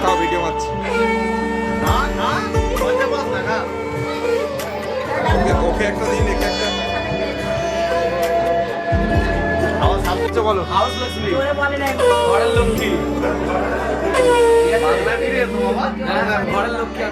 খাও ভিডিও মারছি। ওকে একটা দিন একটা আওয়াজ সাবজেক্ট বলো। হাউস লক্ষ্মী ঘরের লক্ষ্মী ঘরের লক্ষ্মী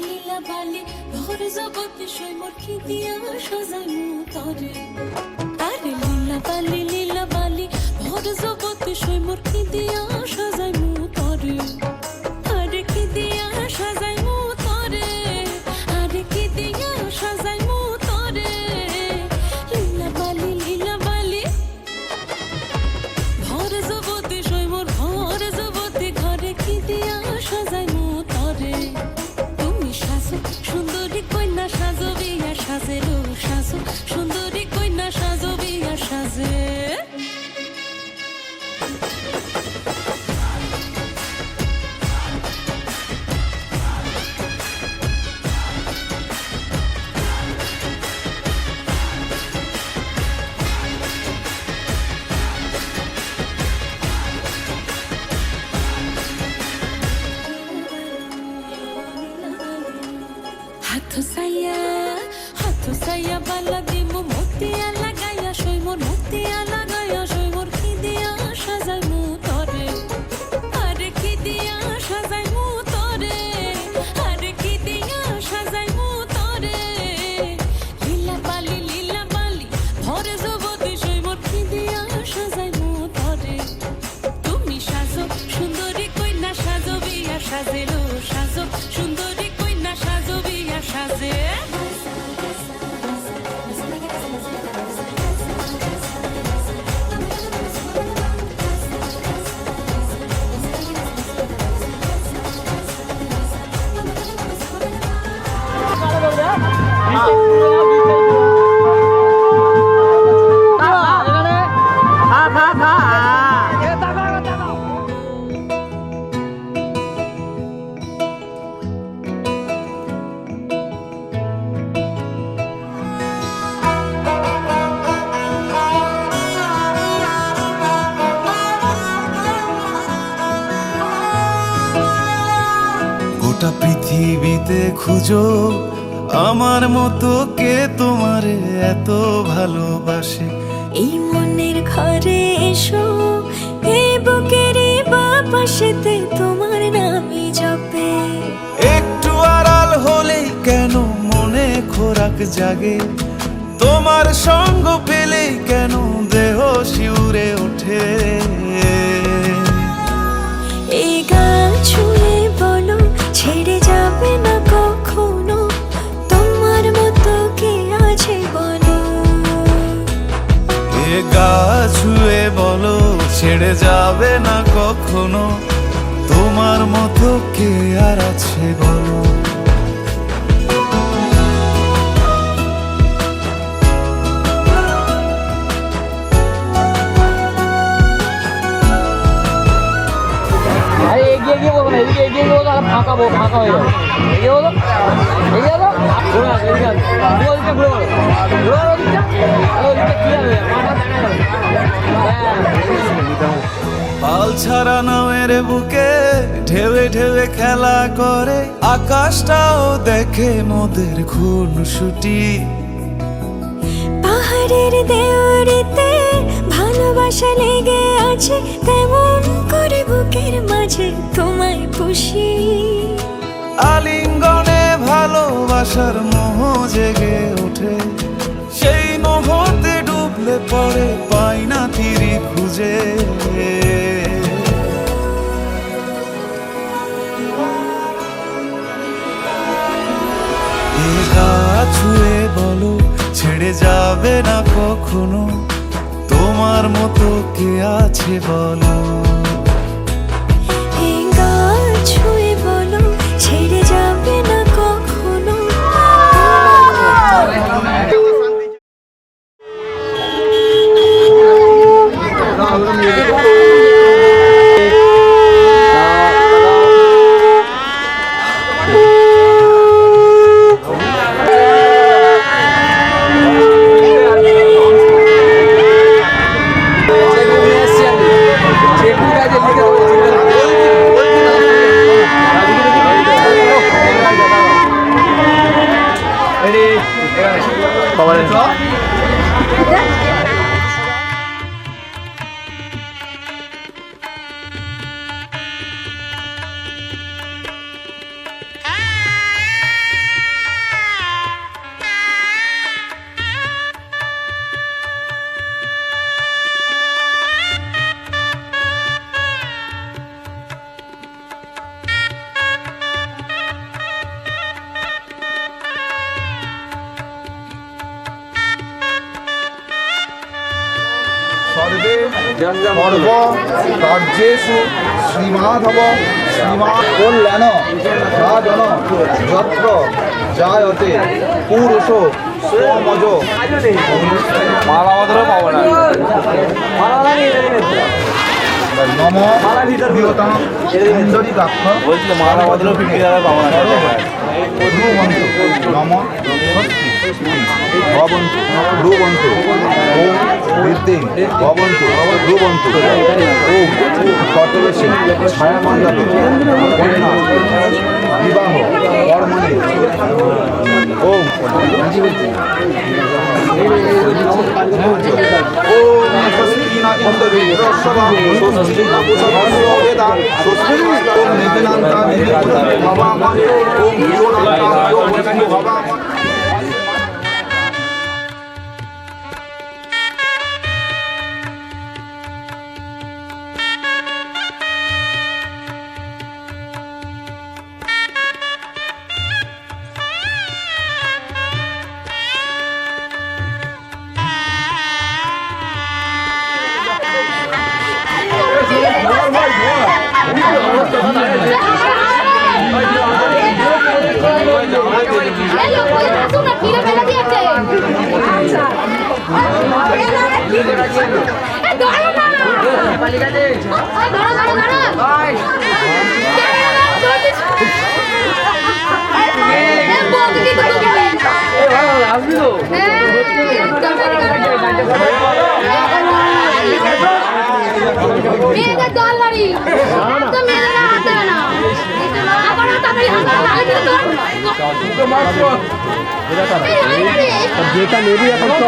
লীলা বালি ভোর জগৎ সৈমর কি দিয়া সাজাইমু তরে আরে লীলা বালি ভোর জগৎ সৈমর কি দিয়া সাজাইমু তরে আরে কি দিয়া সাজাইমু তরে আরে কি দিয়া সাজাইমু তরে লীলা বালি ভোর জগৎ সৈমর ভোর জগৎ ঘরে কি দিয়া সাজাইমু তরে সুন্দরী কন্যা সাজো বিয়া সাজে লো সাজো সুন্দরী কন্যা সাজো বিয়া সাজে হাতো সাইয়া বালা দিমু মতিয়া লাগাইয়া সইমোর মতিয়া লাগাইয়া সইমোর কি দিয়া সাজাইমু তরে আরে কি দিয়া সাজাইমু তরে গোটা পৃথিবীতে খুঁজো আমার মতো কে তোমারে এত ভালোবাসে। এই মনের ঘরে এসো, এই বুকেরই বাপাশেতে তোমার নামই জপে। একটু আড়াল হলেই কেন মনে খোরাক জাগে, তোমার সঙ্গ পেলেই কেন দেহ শিউরে ওঠে। এই গান ছুঁয়ে বলো ছেড়ে যাবে না কখনো, তোমার মতো কে আছে বলো। এ গা ছুঁয়ে বলো ছেড়ে যাবে না কখনো, তোমার মতো কে আর আছে বলো। আরে এগিয়ে গিয়ে বলো না, এদিকে এগিয়ে বলো, আর ফাঁকা ফাঁকা হয়ে যাবে। এগিয়ে বলো, এগিয়ে বলো, ঘুরে আসো, এদিকে আসো, ঘুরে ওদিকটা ঘুরে বলো, ঘুরে বলো ওদিকটা, আরে ওদিকটা ক্লিয়ার হয়ে যাবে, মাথা দেখা যাবে। পাল ছাড়া নামের বুকে ঢেউে ঢেউে খেলা করে, আকাশটাও দেখে মোদের খুনসুটি। পাহাড়ের দেওয়ারিতে ভালোবাসা লেগে আছে, তেমন করে বুকের মাঝে তোমায় পুষি। আলিঙ্গনে ভালোবাসার মোহ জেগে ওঠে, সেই মোহতে ডুবলে পড়ে পাই না তীরে খুঁজে। এ গা ছুঁয়ে বলো ছেড়ে যাবে না কখনো, তোমার মতো কে আছে বলো। এই গান ছুঁয়ে বলো ছেড়ে যাবে না কখনো, सर्वे सर्व राज्येषु श्रीमाधव श्रीमा कल्याण साधन यत्र जायते पुरुषो स्वमजो। माला माधव पाবো না, নম বিয়তা ইন্দরি কাক্ষ বলছিল মালা মাধব 50,000 পাবো না। ধ্রুবন্তু নম স্বস্তি ভবন্তু ধ্রুবন্তু ওম বৃদ্ধি ভবন্তু ধ্রুবন্তু ওম কটলসে ছায়ামণ্ডলে কন্যা বিবাহ কর্মণি ওম ওম স্বস্তিনা ইন্দরি রসবা স্বস্তিনা পুষা বেদা স্বস্তিনা ওম নিদিনান্তা নিদিপুরা ভবামা ওম বিয়োনান্তা বিয়োবস্তু ভবামা। মেয়েদের দল বাড়ি তো মেয়েদের হাতে না যেটা নেবি এখন তো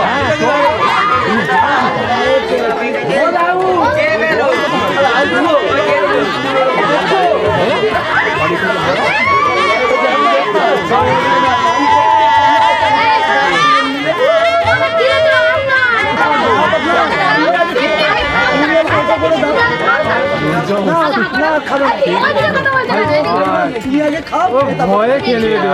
ভয়ে খেয়ে নেবে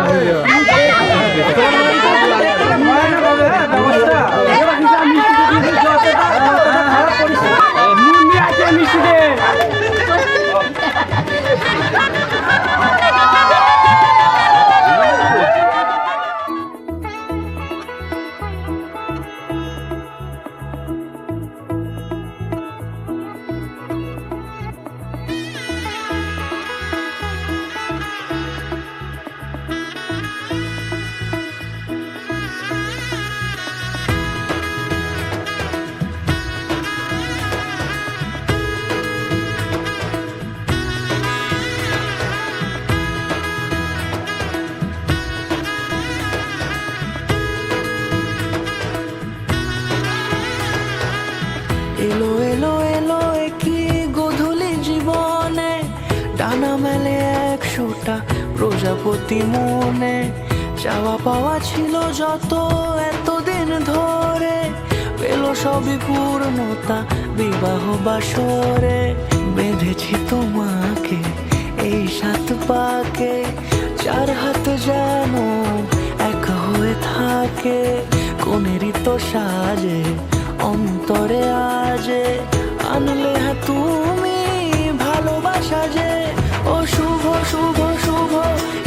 এলো এলো এলো কি গোধূলি জীবনে ডানা মেলে 100টা প্রজাপতি মনে চাওয়া পাওয়া ছিল যত এতদিন ধরে পেল সবই পূর্ণতা বিবাহ বাসরে বেঁধেছি তোমাকে এই 7 পাকে 4 হাত যেন এক হয়ে থাকে কোনেরই তো সাজে অন্তরে আজে আনলে তুমি ভালোবাসা যে ও শুভ শুভ শুভ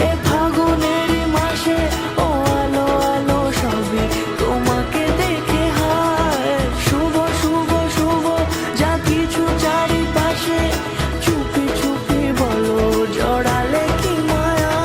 এ ফাগুনের মাসে ও আলো আলো সবই তোমাকে দেখে হায় শুভ শুভ শুভ যা কিছু চারিপাশে চুপি চুপি বলো জড়ালে কি মায়া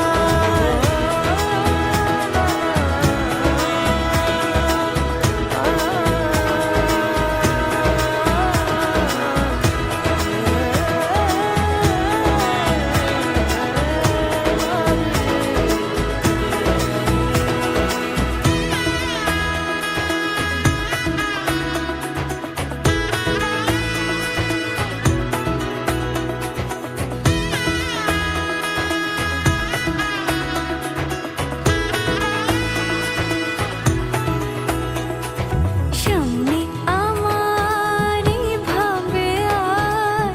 সামনে আমারই ভাবে আর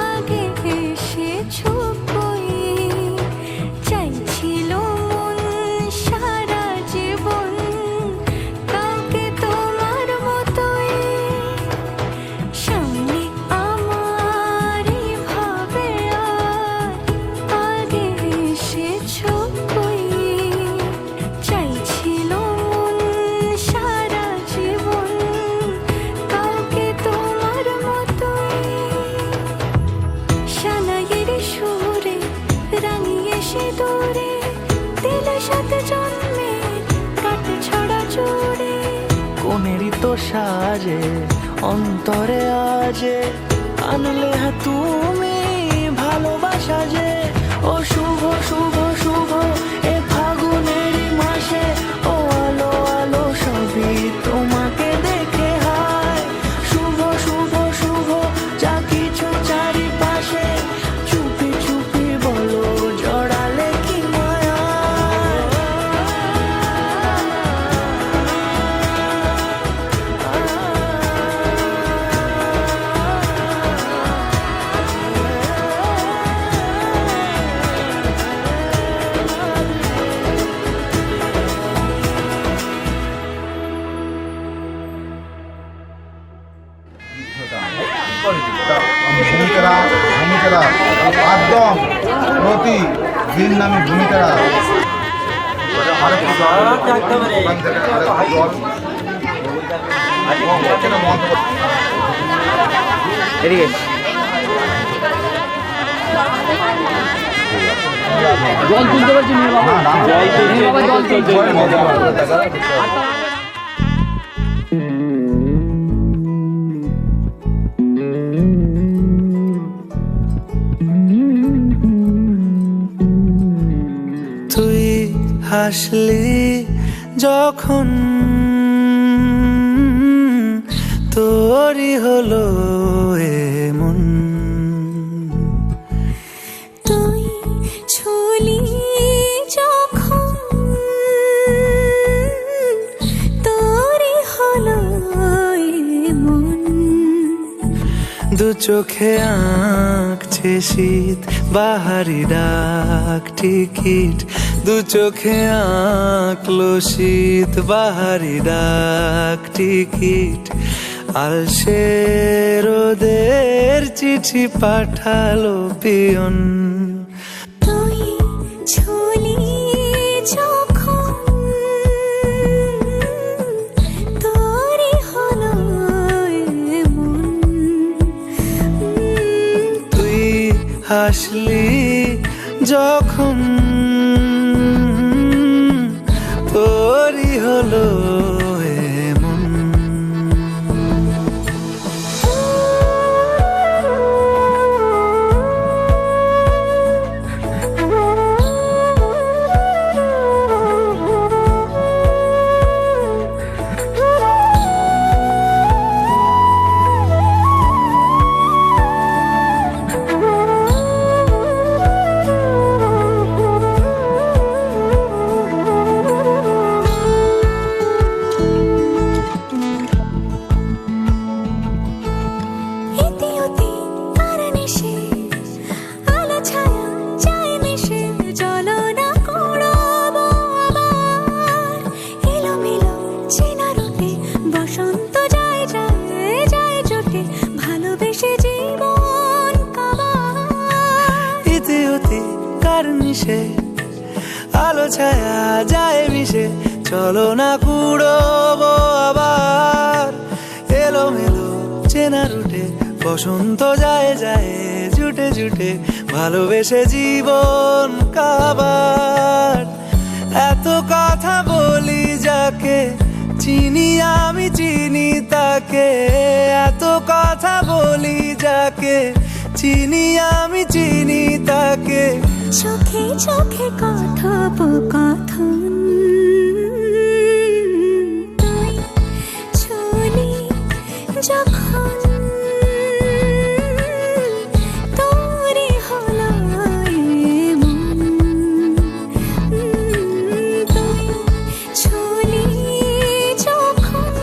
আগে এসেছো কই চাইছিল মন সারা জীবন কাউকে তোমার মতোই সামনে আমারই ভাবে আর আগে এসেছো কই চাইছিল মন সারা জীবন কাউকে তোমার মতোই সানাইয়ের সুরে রাঙিয়ে সে দূরে দিলে 7 জন্মের কাট ছড়া জুড়ে কোনেরই তো সাজে অন্তরে আজে আনলে তুমি ভালোবাসা যে ও শুভ শুভ শুভ এ ফাগুনের মাসে ও আলো আলো সবই তোমাকে দেখে হায় শুভ শুভ শুভ যা কিছু চারিপাশে চুপি চুপি বলো জড়ালে কি মায়া ভূমিকারা ভূমিকারা একদম প্রতি দিন নামে ভূমিকারা এদিকে জল তুলতে পারছি না বাবা জল তুলতে হাসলি যখন তোরই হলো এমন। তুই ছুলি যখন তোরই হলো এমন। দু চোখে আঁকছে শীত বাহারি ডাক টিকিট, দু চোখে আঁকলো শীত বাহারি ডাক টিকিট। আলসে রোদের চিঠি পাঠালো পিয়ন। তুই ছুলি যখন তোরই হলো এমন। তুই হাসলি যখন তোরই হলো এমন। ইতি অতি আর নিশে আলো ছায়া যায় মিশে চলো না কুড়াবো আবার। এলোমেলো চেনা রূপে বসন্ত যায় যায় যায় জোটে ভালোবেসে জীবন কাবার। ইতি অতি কার নিশে আলো ছায়া যায় মিশে চলো না কুড়োবো আবার। এলোমেলো চেনা রুটে বসন্ত যায় যায় জুটে জুটে ভালোবেসে জীবন কাবার। এত কথা বলি যাকে চিনি আমি চিনি তাকে, এত কথা বলি যাকে চিনি আমি চিনি তাকে। চোখে চোখে কথোপকথন। তুই ছুলি যখন তোরই হলো এমন। তুই ছুলি যখন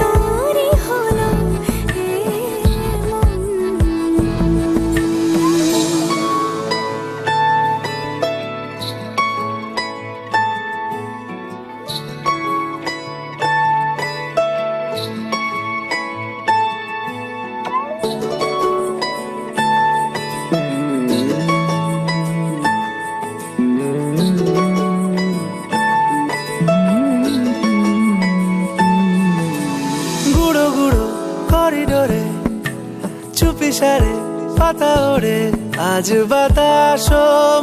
তোরই হলো এমন। গুঁড়ো গুঁড়ো করিডোরে চুপি সারে পাতা ওড়ে আজ বাতাস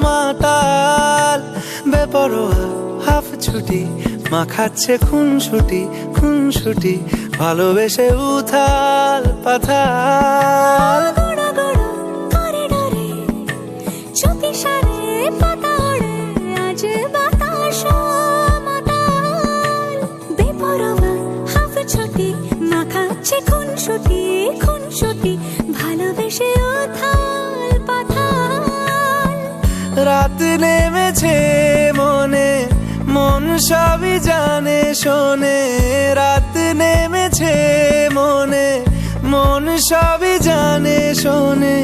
মাতাল। বেপরোয়া হাফ ছুটি মাখাচ্ছে খুনসুটি খুনসুটি ভালোবেসে উথাল পাথাল। গুঁড়ো গুঁড়ো করিডোরে চুপি সারে পাতা ওড়ে আজ বাতাস মাতাল। বেপরোয়া হাফ ছুটি মাখাচ্ছে খুনসুটি খুনসুটি ভালোবেসে উথাল পাথাল। রাত নেমেছে মনে মন সবই জানে শোনে। রাত নেমেছে মনে মন সবই জানে শোনে।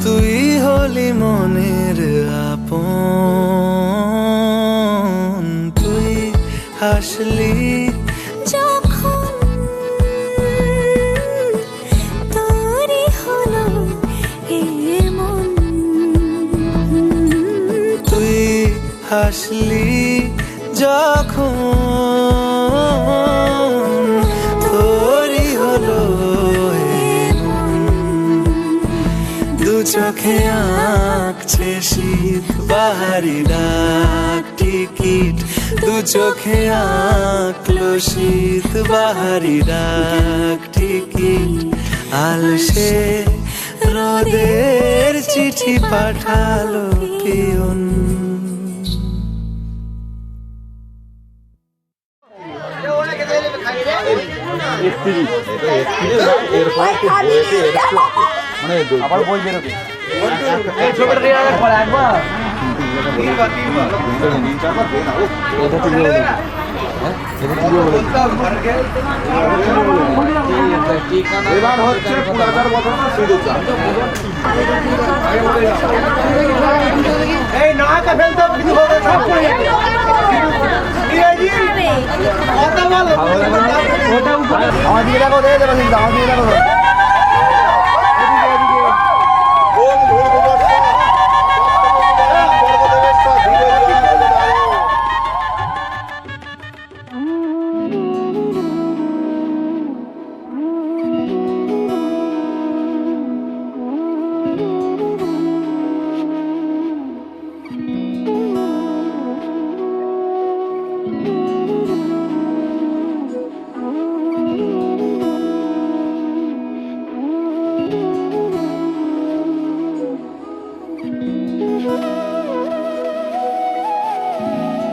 তুই হলি মনের আপন। তুই হাসলি যখন তোরই হলো এমন। তুই হাসলি যখন তোরই হলো এমন। দু চোখে আঁকছে শীত বাহারি ডাক টিকিট, দু চোখে আঁকলো শীত বাহারি ডাক টিকিট। আলসে রোদের চিঠি পাঠালো পিয়ন। মানে আবার বই বেরোবে ছবিটা নিয়ে আসার পর একবার এবার হচ্ছে 20,000 বছর সিঁদুর দান। আমার দিকে দেখো, দেখে দেবো কিন্তু আমার দিকে দেখো। ওম ভূর্ভুবস্সুঃ বর্গদেবেশ্বর ধীরে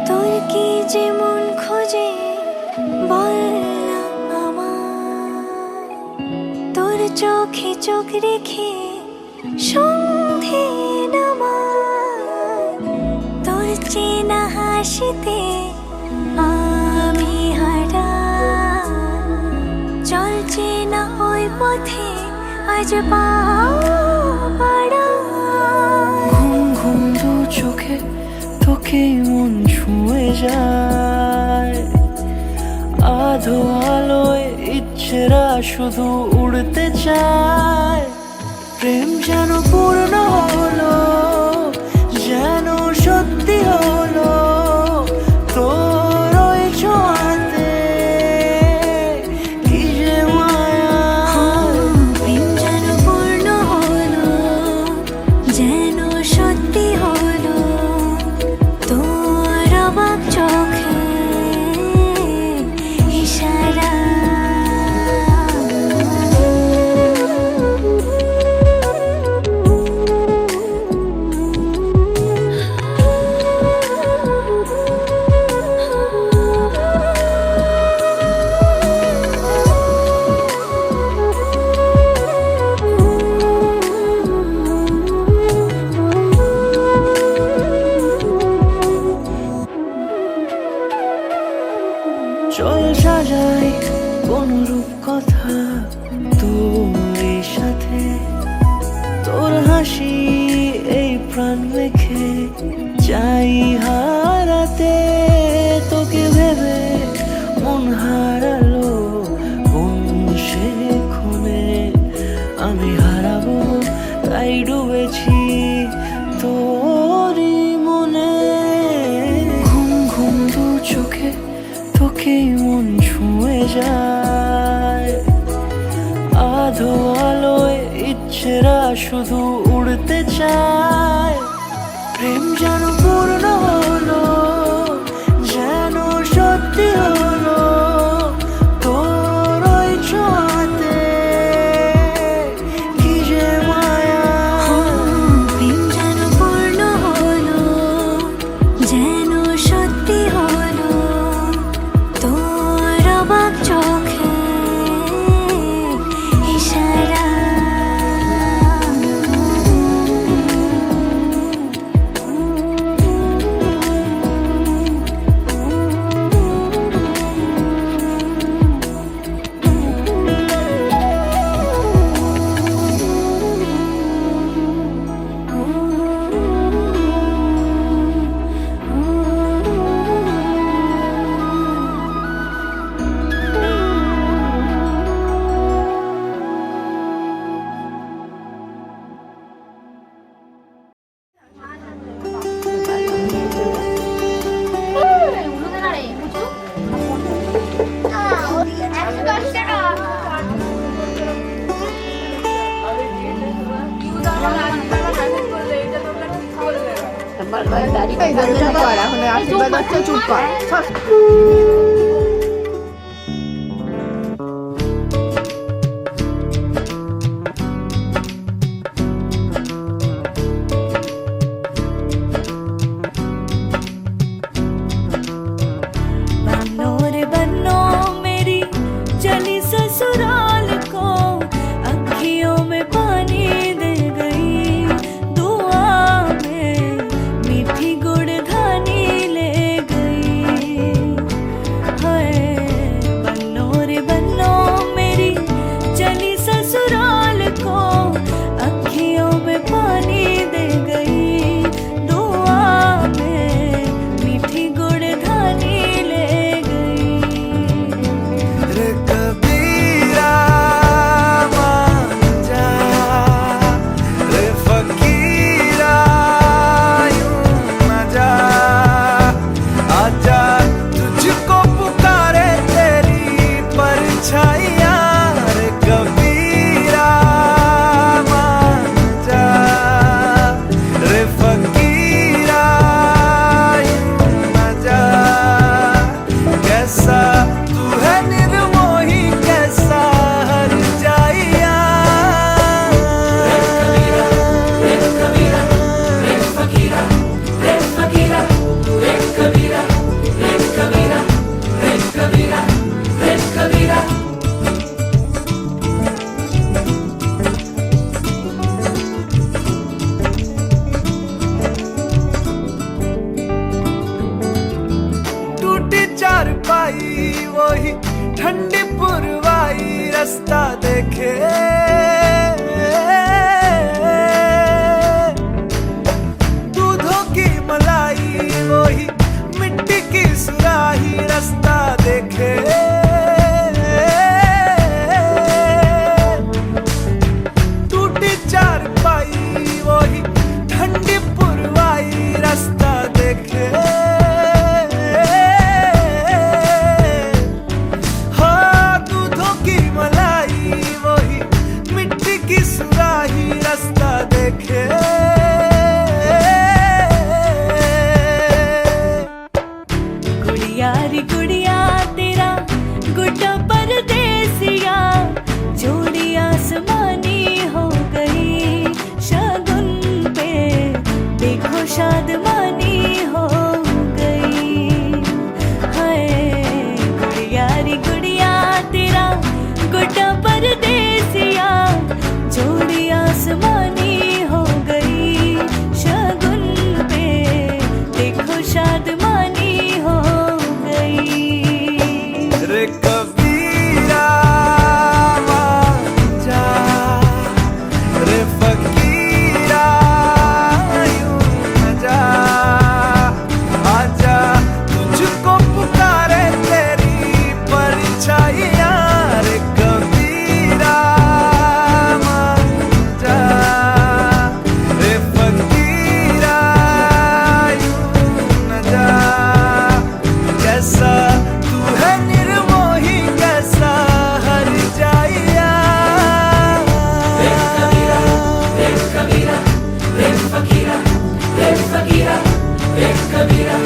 তোর কি যেমন খোঁজে বললাম আমার, তোর চোখে চোখ রেখে সন্ধে নামার, তোর চেনা হাসিতে আমি হারা, চলছে না ওই পথে আজ পাড়া। ঘুম ঘুম দু চোখে তোকে মন ছুঁয়ে যায়, আধো আলোয় ইচ্ছেরা শুধু উড়তে চায়। প্রেম যেন পূর্ণ হলো, যেন সত্যি হলো, তোর ওই ছোঁয়াতে কি যে মায়া। প্রেম যেন পূর্ণ হলো, যেন সত্যি হলো, তোর অবাক চোখে ইশারা। চল সাজাই কোন রূপ কথা তোর সাথে, তোর হাসি এই প্রাণ রেখে চাই হারাতে। তোকে ভেবে মন হারালো কোন সে ক্ষণে, আমি হারাবো তাই ডুবেছি তোরই মনে। ঘুম ঘুম দু চোখে তোকে মন ছুঁয়ে যায়, আধো আলোয় ইচ্ছেরা শুধু উড়তে চায়। প্রেম যেন পূর্ণ হলো, যেন সত্যি হলো, তোর ওই ছোঁয়াতে কি যে মায়া। প্রেম যেন পূর্ণ হলো, যেন সত্যি হলো, তোর অবাক চোখে ইশারা। এখন আশীর্বাদ হচ্ছে, চুপ কর। बनो रे बनो मेरी चली ससुराल को, शादमानी हो गई। हाय गुड़िया रे गुड़िया तेरा गुड्डा परदेसिया, जोड़ी आसमानी हो गई। शगुन पे देखो शादमानी हो गई। रे कबीरा जा, रे फकीरा यूं न जा, आजा तुझको पुकारे तेरी परछाइयाँ। रे कबीरा जा, रे फकीरा यूं न जा, कैसा तू है निर्मोही कैसा हर जाइया। रे फकीरा, रे फकीरा, रे फकीरा, रे कबीरा।